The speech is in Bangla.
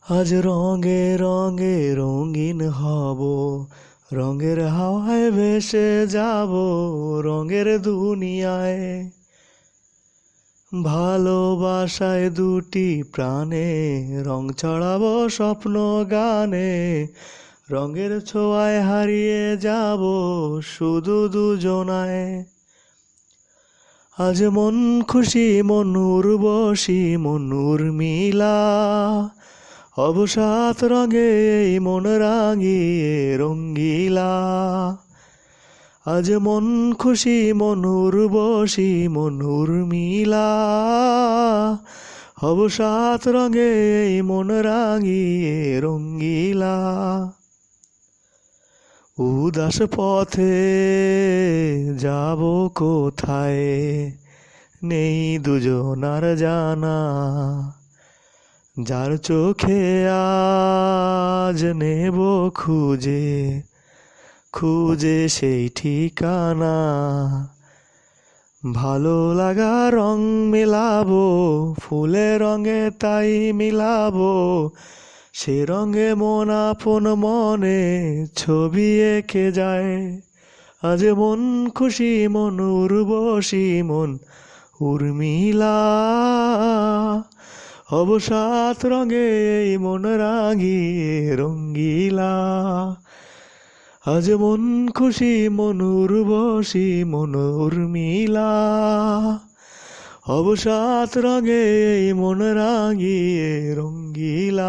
আজ রঙে রঙে রঙিন হব, রঙের হাওয়ায় ভেসে যাব রঙের দুনিয়ায়। ভালোবাসায় দুটি প্রাণে রং ছড়াবো স্বপ্ন গানে, রঙের ছোঁয়ায় হারিয়ে যাব শুধু দুজনায়। আজ মন খুশি মন উর্বশী মন উর্মিলা, অবসাদ রঙে এই মন রাঙিয়ে রঙ্গিলা। আজ মন খুশি মন উর্বশী মন উর্মিলা, অবসাদ রঙে এই মন রাঙিয়ে রঙ্গিলা। উদাস পথে যাব কোথায় নেই দুজনার জানা, যার চোখে আজ নেব খুঁজে খুঁজে সেই ঠিকানা। ভালো লাগা রং মেলাবো ফুলের রঙে তাই মিলাবো, সে রঙে মন আপন মনে ছবি এঁকে যায়। আজ মন খুশি মন উর্বশী মন উর্মিলা, অবসাদ রঙে এই মন রাঙিয়ে রঙ্গিলা। আজ মন খুশি মন উর্বশী মন উর্মিলা, অবসাদ রঙে এই মন রাঙিয়ে রঙ্গিলা।